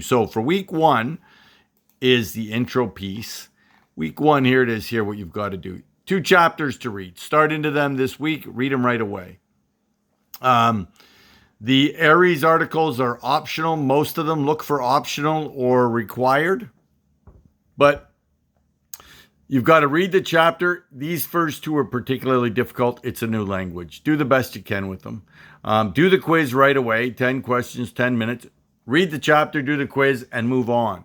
So for week 1 is the intro piece. Week 1, here it is here, what you've got to do. 2 chapters to read. Start into them this week. Read them right away. The Aries articles are optional. Most of them look for optional or required. But you've got to read the chapter. These first 2 are particularly difficult. It's a new language. Do the best you can with them. Do the quiz right away. 10 questions, 10 minutes. Read the chapter, do the quiz, and move on.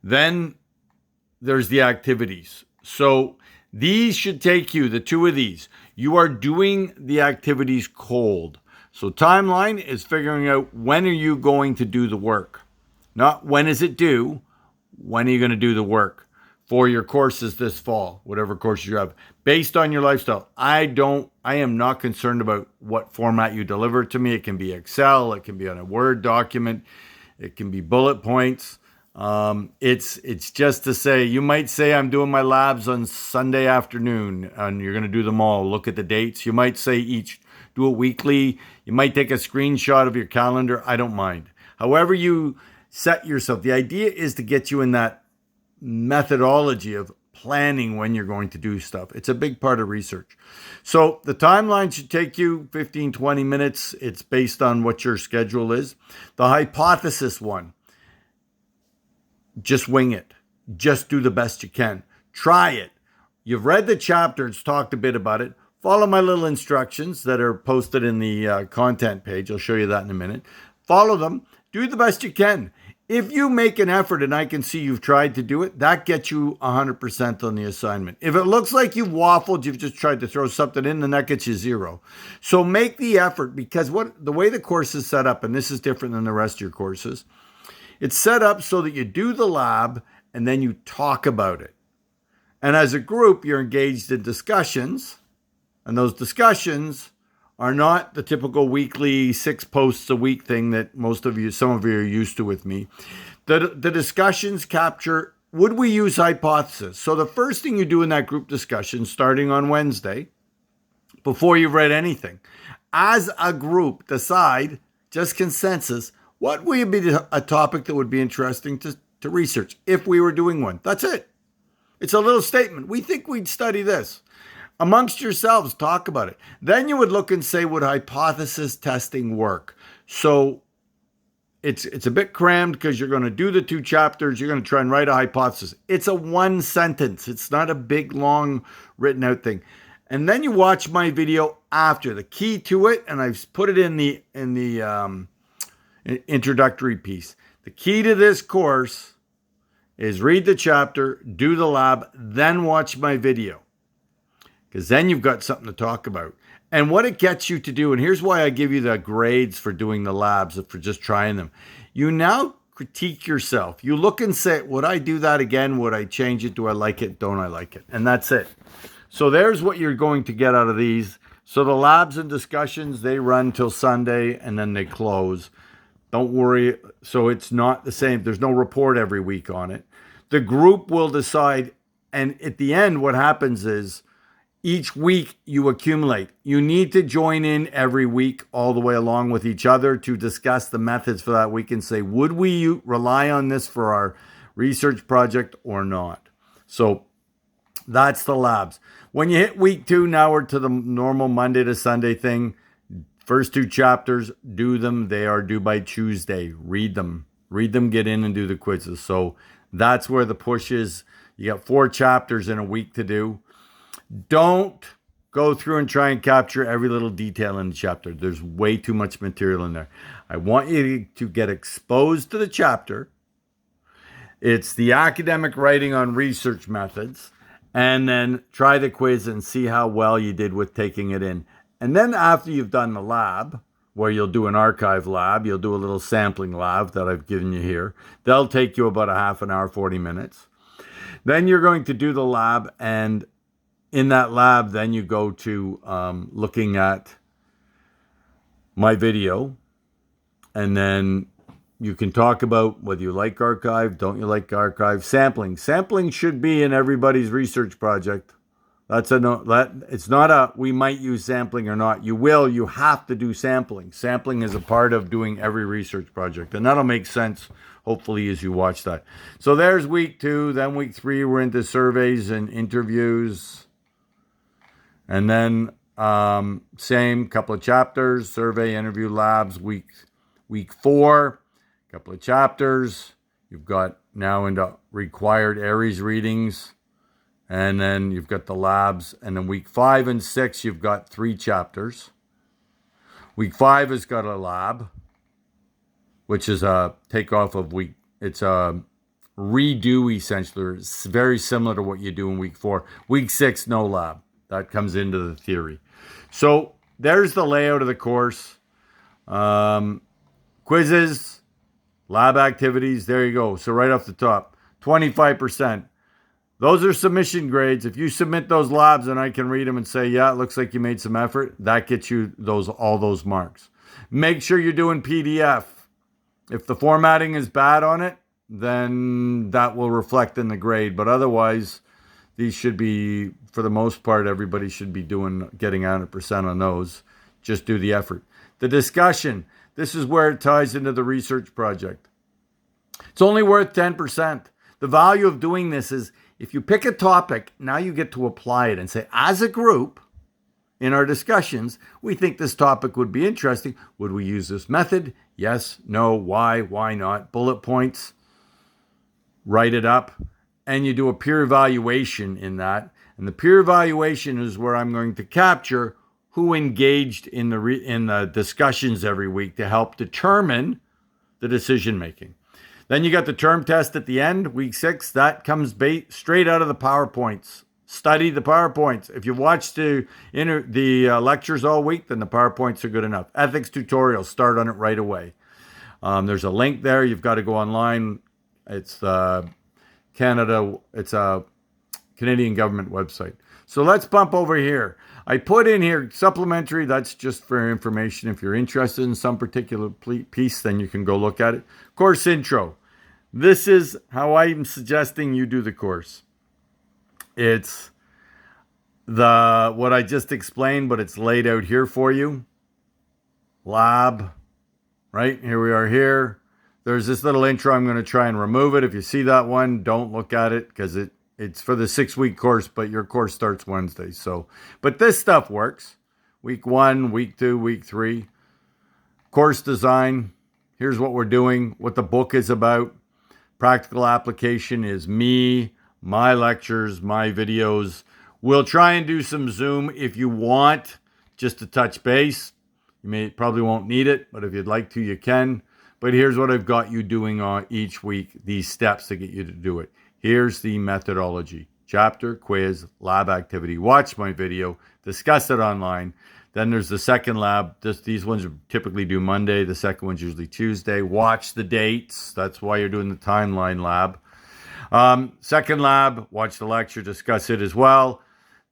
Then there's the activities. So these should take you, the 2 of these. You are doing the activities cold. So timeline is figuring out when are you going to do the work. Not when is it due, when are you going to do the work for your courses this fall, whatever courses you have, based on your lifestyle. I am not concerned about what format you deliver to me. It can be Excel, it can be on a Word document, it can be bullet points. It's just to say, you might say I'm doing my labs on Sunday afternoon and you're going to do them all. Look at the dates. You might say do it weekly. You might take a screenshot of your calendar. I don't mind. However you set yourself. The idea is to get you in that methodology of planning when you're going to do stuff. It's a big part of research. So the timeline should take you 15, 20 minutes. It's based on what your schedule is. The hypothesis one, just wing it. Just do the best you can. Try it. You've read the chapter. It's talked a bit about it. Follow my little instructions that are posted in the content page. I'll show you that in a minute. Follow them. Do the best you can. If you make an effort and I can see you've tried to do it, that gets you 100% on the assignment. If it looks like you've waffled, you've just tried to throw something in, then that gets you 0. So make the effort, because the way the course is set up, and this is different than the rest of your courses, it's set up so that you do the lab and then you talk about it. And as a group, you're engaged in discussions, and those discussions are not the typical weekly 6 posts a week thing that some of you are used to with me. The discussions capture, would we use hypothesis? So the first thing you do in that group discussion, starting on Wednesday, before you've read anything, as a group, decide, just consensus, what would be a topic that would be interesting to research if we were doing one? That's it. It's a little statement. We think we'd study this. Amongst yourselves, talk about it. Then you would look and say, would hypothesis testing work? So it's a bit crammed because you're going to do the 2 chapters. You're going to try and write a hypothesis. It's a 1 sentence. It's not a big, long, written out thing. And then you watch my video after. The key to it, and I've put it in the introductory piece. The key to this course is read the chapter, do the lab, then watch my video. Because then you've got something to talk about. And what it gets you to do, and here's why I give you the grades for doing the labs, for just trying them. You now critique yourself. You look and say, would I do that again? Would I change it? Do I like it? Don't I like it? And that's it. So there's what you're going to get out of these. So the labs and discussions, they run till Sunday and then they close. Don't worry. So it's not the same. There's no report every week on it. The group will decide. And at the end, what happens is each week you accumulate. You need to join in every week all the way along with each other to discuss the methods for that week and say, would we rely on this for our research project or not? So that's the labs. When you hit week 2, now we're to the normal Monday to Sunday thing. First 2 chapters, do them. They are due by Tuesday. Read them, get in and do the quizzes. So that's where the push is. You got 4 chapters in a week to do. Don't go through and try and capture every little detail in the chapter. There's way too much material in there. I want you to get exposed to the chapter. It's the academic writing on research methods. And then try the quiz and see how well you did with taking it in. And then after you've done the lab, where you'll do an archive lab, you'll do a little sampling lab that I've given you here. They'll take you about a half an hour, 40 minutes. Then you're going to do the lab, and in that lab, then you go to looking at my video, and then you can talk about whether you like archive, don't you like archive. Sampling should be in everybody's research project That's a no. It's not a we might use sampling or not. You will. You have to do sampling. Sampling is a part of doing every research project, and that'll make sense hopefully as you watch that. So there's week 2. Then week 3 we're into surveys and interviews, and then same couple of chapters: survey, interview, labs. Week 4, couple of chapters. You've got now into required Aries readings. And then you've got the labs. And then week 5 and 6, you've got 3 chapters. Week 5 has got a lab, which is a takeoff of week. It's a redo, essentially. It's very similar to what you do in week 4. Week 6, no lab. That comes into the theory. So there's the layout of the course. Quizzes, lab activities. There you go. So right off the top, 25%. Those are submission grades. If you submit those labs and I can read them and say, yeah, it looks like you made some effort, that gets you all those marks. Make sure you're doing PDF. If the formatting is bad on it, then that will reflect in the grade. But otherwise, these should be, for the most part, everybody should be getting 100% on those. Just do the effort. The discussion. This is where it ties into the research project. It's only worth 10%. The value of doing this is, if you pick a topic, now you get to apply it and say, as a group, in our discussions, we think this topic would be interesting. Would we use this method? Yes, no, why not? Bullet points, write it up, and you do a peer evaluation in that. And the peer evaluation is where I'm going to capture who engaged in the discussions every week to help determine the decision making. Then you got the term test at the end, week 6. That comes straight out of the PowerPoints. Study the PowerPoints. If you've watched the lectures all week, then the PowerPoints are good enough. Ethics tutorial, start on it right away. There's a link there. You've got to go online. It's It's a Canadian government website. So let's bump over here. I put in here supplementary. That's just for information. If you're interested in some particular piece, then you can go look at it. Course intro. This is how I'm suggesting you do the course. It's what I just explained, but it's laid out here for you. Lab, right? Here we are here. There's this little intro. I'm going to try and remove it. If you see that one, don't look at it because it's for the 6-week course, but your course starts Wednesday. So, but this stuff works. Week 1, week 2, week 3. Course design. Here's what we're doing, what the book is about. Practical application is me, my lectures, my videos. We'll try and do some Zoom if you want, just to touch base. You probably won't need it, but if you'd like to, you can. But here's what I've got you doing on each week, these steps to get you to do it. Here's the methodology. Chapter, quiz, lab activity. Watch my video. Discuss it online. Then there's the second lab. These ones are typically due Monday. The second one's usually Tuesday. Watch the dates. That's why you're doing the timeline lab. Second lab, watch the lecture, discuss it as well.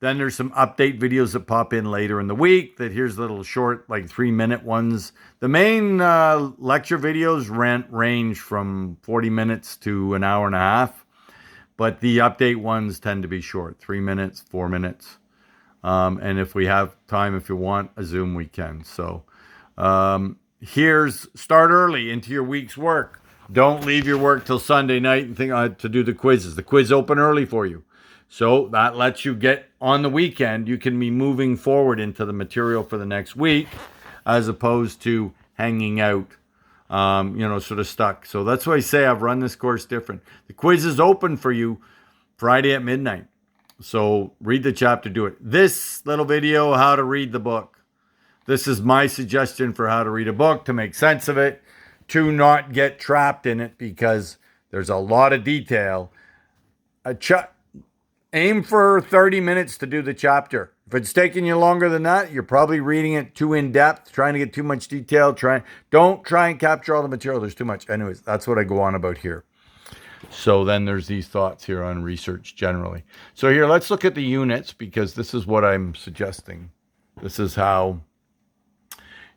Then there's some update videos that pop in later in the week. Here's little short, like 3-minute ones. The main lecture videos range from 40 minutes to an hour and a half. But the update ones tend to be short, 3 minutes, 4 minutes. And if we have time, if you want a Zoom, we can. So here's start early into your week's work. Don't leave your work till Sunday night and think to do the quizzes. The quiz open early for you. So that lets you get on the weekend. You can be moving forward into the material for the next week as opposed to hanging out, sort of stuck. So that's why I say I've run this course different. The quiz is open for you Friday at midnight. So read the chapter, do it. This little video, how to read the book. This is my suggestion for how to read a book, to make sense of it, to not get trapped in it because there's a lot of detail. Aim for 30 minutes to do the chapter. If it's taking you longer than that, you're probably reading it too in depth, trying to get too much detail. Don't try and capture all the material. There's too much. Anyways, that's what I go on about here. So then there's these thoughts here on research generally. So here, let's look at the units because this is what I'm suggesting. This is how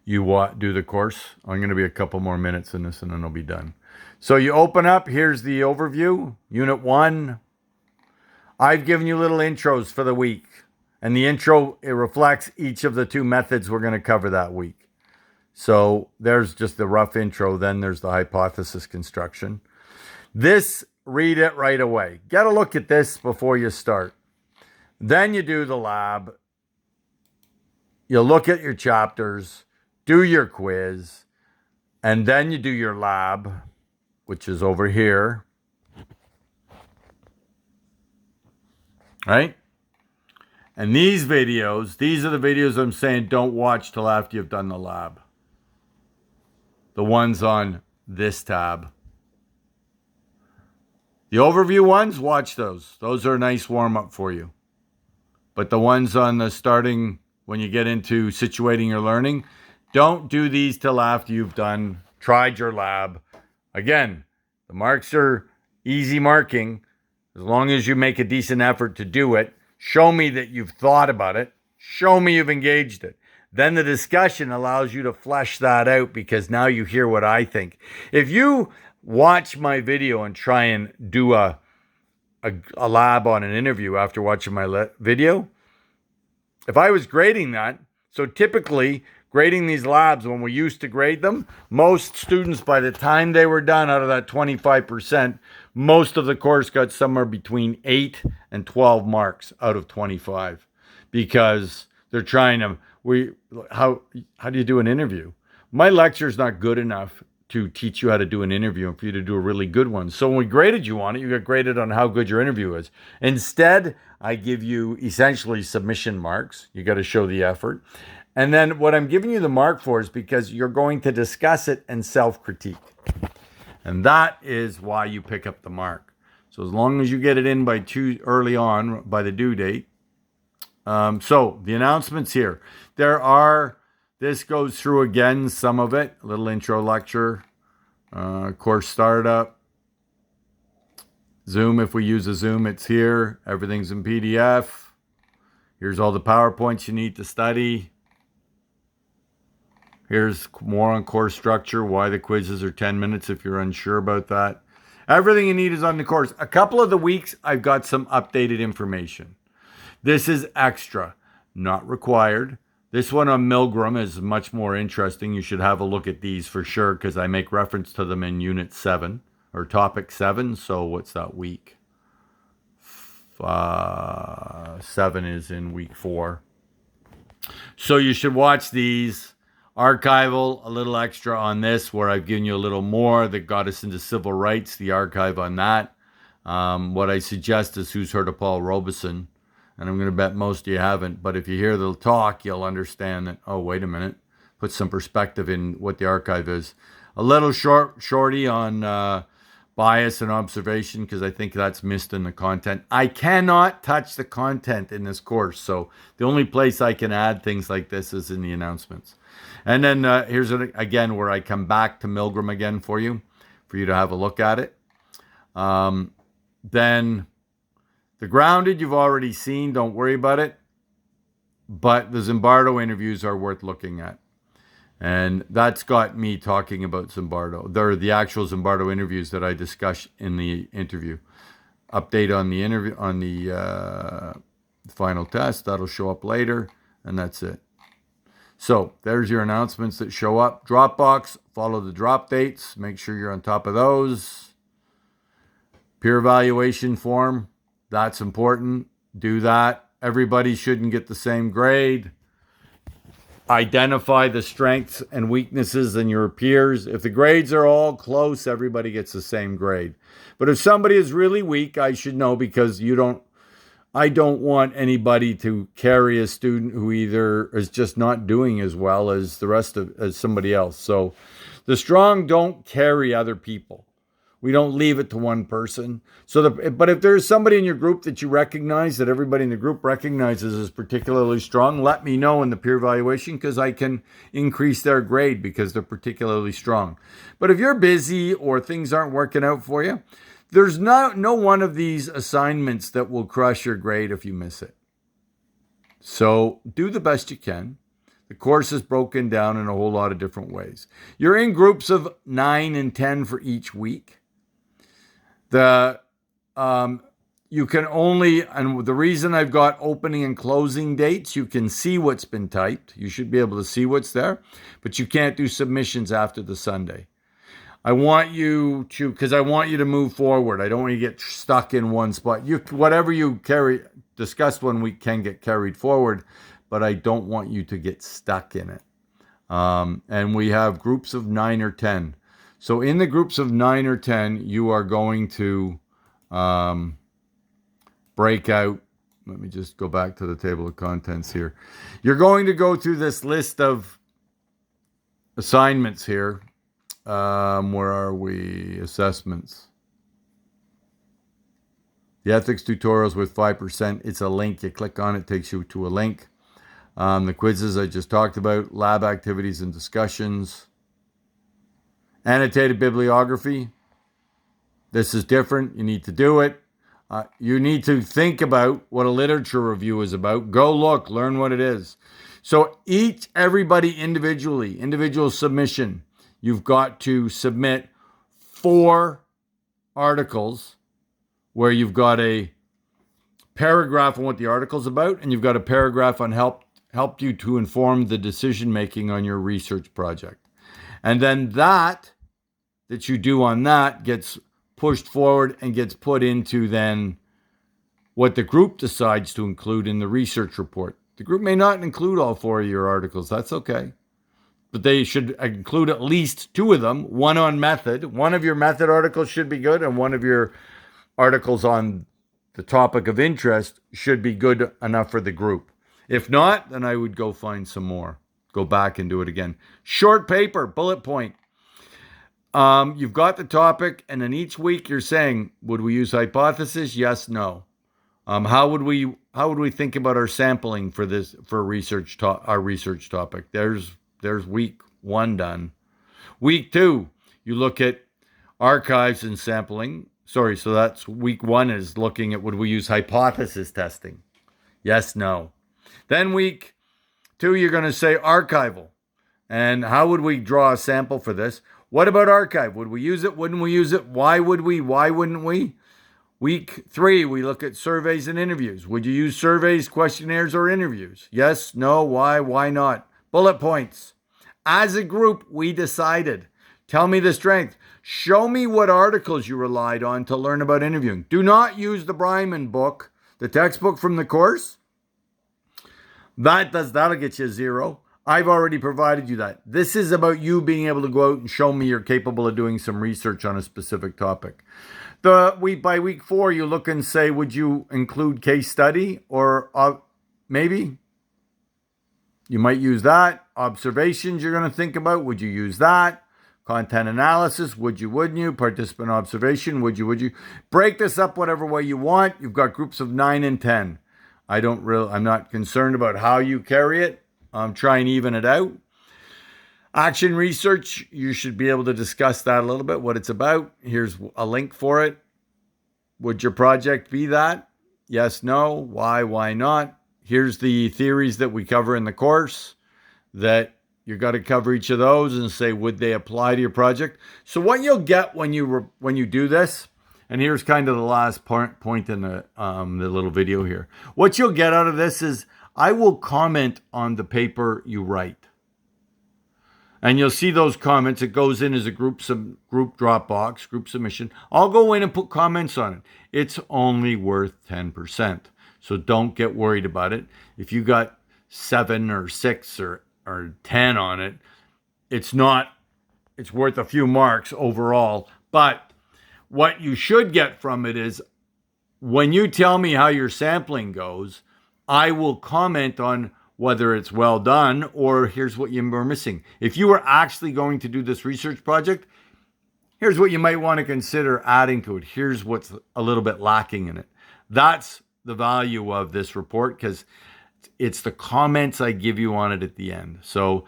you do the course. I'm going to be a couple more minutes in this and then I'll be done. So you open up. Here's the overview. Unit 1. I've given you little intros for the week. And the intro, it reflects each of the 2 methods we're going to cover that week. So there's just the rough intro. Then there's the hypothesis construction. This, read it right away. Get a look at this before you start. Then you do the lab. You look at your chapters, do your quiz, and then you do your lab, which is over here. Right? And these are the videos I'm saying don't watch till after you've done the lab. The ones on this tab. The overview ones, watch those. Those are a nice warm-up for you. But the ones on the starting, when you get into situating your learning, don't do these till after you've tried your lab. Again, the marks are easy marking. As long as you make a decent effort to do it, show me that you've thought about it. Show me you've engaged it. Then the discussion allows you to flesh that out because now you hear what I think. If you watch my video and try and do a lab on an interview after watching my video, if I was grading that, so typically grading these labs, when we used to grade them, most students, by the time they were done, out of that 25%, most of the course got somewhere between 8 and 12 marks out of 25 because they're trying to, how do you do an interview? My lecture is not good enough to teach you how to do an interview and for you to do a really good one. So when we graded you on it, you got graded on how good your interview is. Instead, I give you essentially submission marks. You got to show the effort. And then what I'm giving you the mark for is because you're going to discuss it and self-critique. And that is why you pick up the mark. So as long as you get it in by early on, by the due date. So the announcements here. This goes through again, some of it, a little intro lecture, course startup, Zoom. If we use a Zoom, it's here. Everything's in PDF. Here's all the PowerPoints you need to study. Here's more on course structure, why the quizzes are 10 minutes if you're unsure about that. Everything you need is on the course. A couple of the weeks, I've got some updated information. This is extra, not required. This one on Milgram is much more interesting. You should have a look at these for sure because I make reference to them in Unit 7 or Topic 7. So what's that week? 7 is in week 4. So you should watch these. Archival, a little extra on this where I've given you a little more that got us into civil rights, the archive on that. What I suggest is Who's Heard of Paul Robeson? And I'm going to bet most of you haven't. But if you hear the talk, you'll understand that, oh, wait a minute. Put some perspective in what the archive is. A little shorty on bias and observation because I think that's missed in the content. I cannot touch the content in this course. So the only place I can add things like this is in the announcements. And then here's again where I come back to Milgram again for you to have a look at it. Then the grounded you've already seen. Don't worry about it. But the Zimbardo interviews are worth looking at. And that's got me talking about Zimbardo. They're the actual Zimbardo interviews that I discussed in the interview. Update on the interview, on the final test. That'll show up later. And that's it. So there's your announcements that show up. Dropbox, follow the drop dates. Make sure you're on top of those. Peer evaluation form, that's important. Do that. Everybody shouldn't get the same grade. Identify the strengths and weaknesses in your peers. If the grades are all close, everybody gets the same grade. But if somebody is really weak, I should know because I don't want anybody to carry a student who either is just not doing as well as as somebody else. So the strong don't carry other people. We don't leave it to one person. But if there's somebody in your group that you recognize, that everybody in the group recognizes as particularly strong, let me know in the peer evaluation because I can increase their grade because they're particularly strong. But if you're busy or things aren't working out for you, there's no one of these assignments that will crush your grade if you miss it. So do the best you can. The course is broken down in a whole lot of different ways. You're in groups of 9 and 10 for each week. you can only, and the reason I've got opening and closing dates, you can see what's been typed. You should be able to see what's there, but you can't do submissions after the Sunday. I want you to, because I want you to move forward. I don't want you to get stuck in one spot. Whatever you discussed 1 week can get carried forward, but I don't want you to get stuck in it. And we have groups of 9 or 10. So in the groups of 9 or 10, you are going to break out. Let me just go back to the table of contents here. You're going to go through this list of assignments here. Where are we? Assessments. The ethics tutorials with 5%. It's a link. You click on it, takes you to a link. The quizzes I just talked about. Lab activities and discussions. Annotated bibliography. This is different. You need to do it. You need to think about what a literature review is about. Go look, learn what it is. So everybody individual submission. You've got to submit 4 articles where you've got a paragraph on what the article's about, and you've got a paragraph on helped you to inform the decision making on your research project. And then that you do on that gets pushed forward and gets put into then what the group decides to include in the research report. The group may not include all 4 of your articles. That's okay. But they should include at least 2 of them, one on method. One of your method articles should be good, and one of your articles on the topic of interest should be good enough for the group. If not, then I would go find some more. Go back and do it again. Short paper, bullet point. You've got the topic, and then each week you're saying, would we use hypothesis? Yes, no. How would we think about our sampling for this, for our research topic? There's week 1 done. Week 2, you look at archives and sampling. So that's week 1 is looking at, would we use hypothesis testing? Yes, no. Then week 2, you're going to say archival. And how would we draw a sample for this? What about archive? Would we use it? Wouldn't we use it? Why would we? Why wouldn't we? Week 3, we look at surveys and interviews. Would you use surveys, questionnaires, or interviews? Yes, no, why not? Bullet points. As a group, we decided. Tell me the strength. Show me what articles you relied on to learn about interviewing. Do not use the Bryman book, the textbook from the course. That'll get you 0. I've already provided you that. This is about you being able to go out and show me you're capable of doing some research on a specific topic. By week 4, you look and say, would you include case study? Or maybe you might use that. Observations you're going to think about. Would you use that? Content analysis. Would you, wouldn't you? Participant observation. Would you? Break this up whatever way you want. You've got groups of 9 and 10. I'm not concerned about how you carry it. Try and even it out. Action research, you should be able to discuss that a little bit, what it's about. Here's a link for it. Would your project be that? Yes, no. Why not? Here's the theories that we cover in the course that you got to cover each of those and say, would they apply to your project? So what you'll get when you do this, and here's kind of the last point in the little video here. What you'll get out of this is I will comment on the paper you write. And you'll see those comments. It goes in as a group Dropbox, group submission. I'll go in and put comments on it. It's only worth 10%. So don't get worried about it. If you got 7 or 6 or 10 on it, it's worth a few marks overall. But what you should get from it is when you tell me how your sampling goes, I will comment on whether it's well done or here's what you were missing. If you were actually going to do this research project, here's what you might want to consider adding to it. Here's what's a little bit lacking in it. That's the value of this report because it's the comments I give you on it at the end. So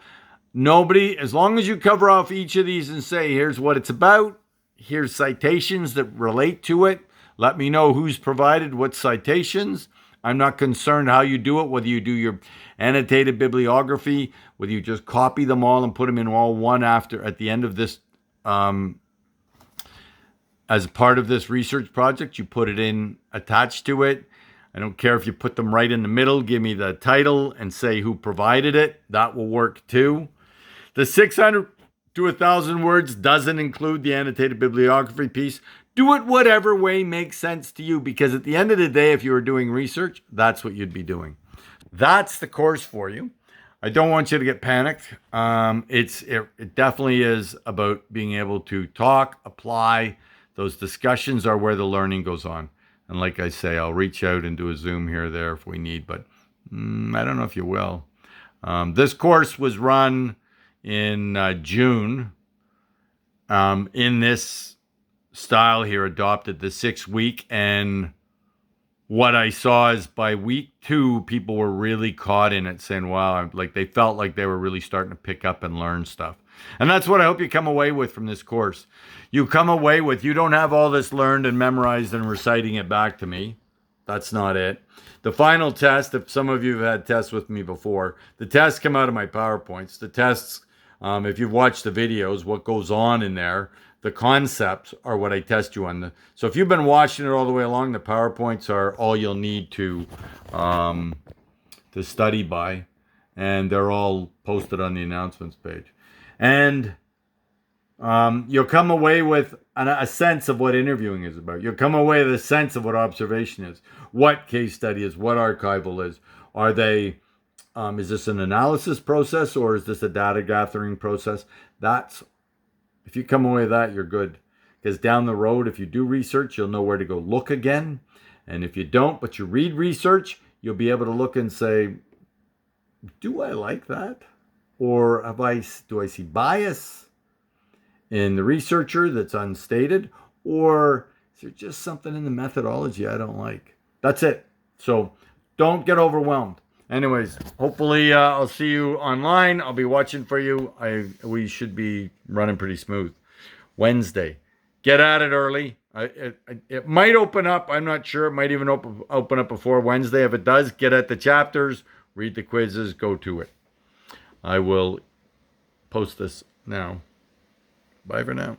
as long as you cover off each of these and say, here's what it's about, here's citations that relate to it. Let me know who's provided what citations. I'm not concerned how you do it, whether you do your annotated bibliography, whether you just copy them all and put them in all one at the end of this as part of this research project, you put it in attached to it. I don't care if you put them right in the middle. Give me the title and say who provided it. That will work too. The 600 to 1,000 words doesn't include the annotated bibliography piece. Do it whatever way makes sense to you, because at the end of the day, if you were doing research, that's what you'd be doing. That's the course for you. I don't want you to get panicked. It definitely is about being able to talk, apply. Those discussions are where the learning goes on. And like I say, I'll reach out and do a Zoom here or there if we need, but I don't know if you will. This course was run in June in this style here, adopted the 6-week. And what I saw is by week 2, people were really caught in it, saying, wow, like they felt like they were really starting to pick up and learn stuff. And that's what I hope you come away with from this course. You come away with, you don't have all this learned and memorized and reciting it back to me. That's not it. The final test, if some of you have had tests with me before, the tests come out of my PowerPoints. The tests, if you've watched the videos, what goes on in there, the concepts are what I test you on. So if you've been watching it all the way along, the PowerPoints are all you'll need to study by. And they're all posted on the announcements page. And you'll come away with a sense of what interviewing is about. You'll come away with a sense of what observation is, what case study is, what archival is. Are they, is this an analysis process or is this a data gathering process? If you come away with that, you're good. Because down the road, if you do research, you'll know where to go look again. And if you don't, but you read research, you'll be able to look and say, do I like that? Or do I see bias in the researcher that's unstated? Or is there just something in the methodology I don't like? That's it. So don't get overwhelmed. Anyways, hopefully I'll see you online. I'll be watching for you. We should be running pretty smooth. Wednesday. Get at it early. It might open up. I'm not sure. It might even open up before Wednesday. If it does, get at the chapters, read the quizzes, go to it. I will post this now. Bye for now.